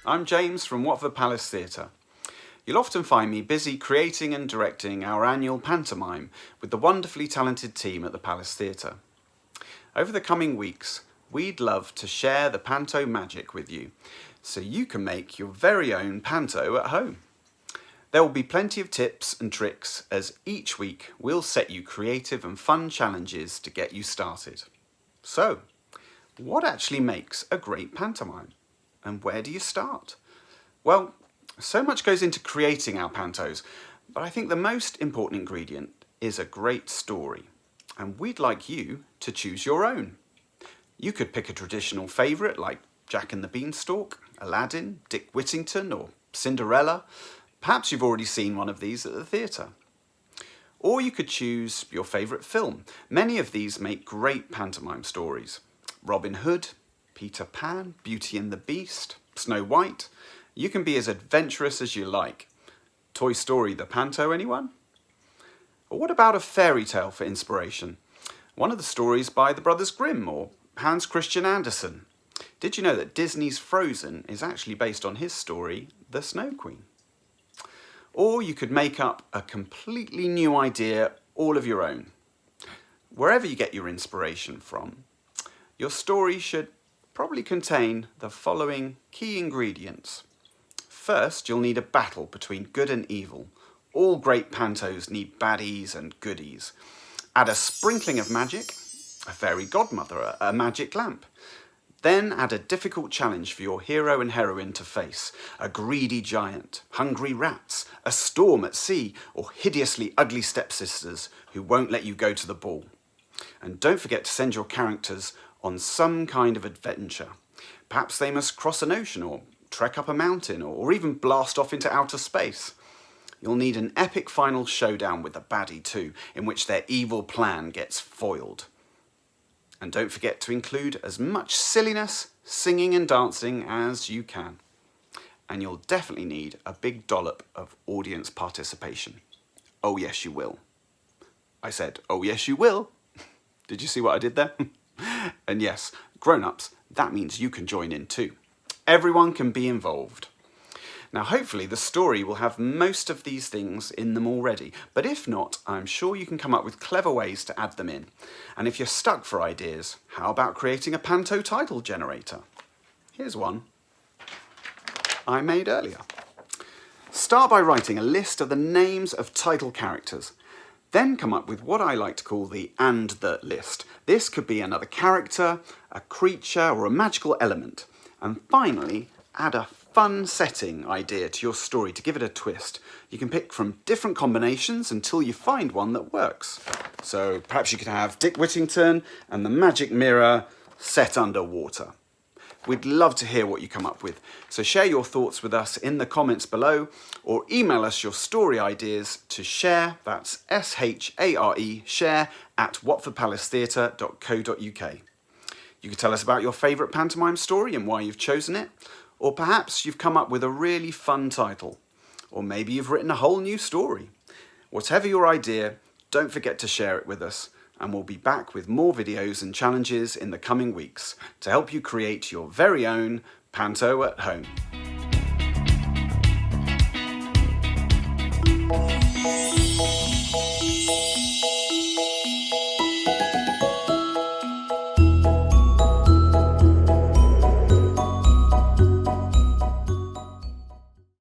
I'm James from Watford Palace Theatre. You'll often find me busy creating and directing our annual pantomime with the wonderfully talented team at the Palace Theatre. Over the coming weeks, we'd love to share the panto magic with you so you can make your very own panto at home. There will be plenty of tips and tricks as each week we'll set you creative and fun challenges to get you started. So, what actually makes a great pantomime? And where do you start? Well, so much goes into creating our pantos, but I think the most important ingredient is a great story. And we'd like you to choose your own. You could pick a traditional favourite like Jack and the Beanstalk, Aladdin, Dick Whittington or Cinderella. Perhaps you've already seen one of these at the theatre. Or you could choose your favourite film. Many of these make great pantomime stories. Robin Hood, Peter Pan, Beauty and the Beast, Snow White. You can be as adventurous as you like. Toy Story the panto, anyone? Or what about a fairy tale for inspiration? One of the stories by the Brothers Grimm or Hans Christian Andersen. Did you know that Disney's Frozen is actually based on his story, The Snow Queen? Or you could make up a completely new idea all of your own. Wherever you get your inspiration from, your story should probably contain the following key ingredients. First, you'll need a battle between good and evil. All great pantos need baddies and goodies. Add a sprinkling of magic, a fairy godmother, a magic lamp. Then add a difficult challenge for your hero and heroine to face. A greedy giant, hungry rats, a storm at sea, or hideously ugly stepsisters who won't let you go to the ball. And don't forget to send your characters on some kind of adventure. Perhaps they must cross an ocean or trek up a mountain or even blast off into outer space. You'll need an epic final showdown with the baddie too, in which their evil plan gets foiled. And don't forget to include as much silliness, singing and dancing as you can. And you'll definitely need a big dollop of audience participation. Oh yes you will. I said, oh yes you will. Did you see what I did there? And yes, grown-ups, that means you can join in too. Everyone can be involved. Now hopefully the story will have most of these things in them already, but if not, I'm sure you can come up with clever ways to add them in. And if you're stuck for ideas, how about creating a panto title generator? Here's one I made earlier. Start by writing a list of the names of title characters. Then come up with what I like to call the and the list. This could be another character, a creature, or a magical element. And finally, add a fun setting idea to your story to give it a twist. You can pick from different combinations until you find one that works. So perhaps you could have Dick Whittington and the magic mirror set underwater. We'd love to hear what you come up with, so share your thoughts with us in the comments below or email us your story ideas to share, that's S-H-A-R-E, share at watfordpalacetheatre.co.uk. You can tell us about your favourite pantomime story and why you've chosen it, or perhaps you've come up with a really fun title, or maybe you've written a whole new story. Whatever your idea, don't forget to share it with us. And we'll be back with more videos and challenges in the coming weeks to help you create your very own panto at home.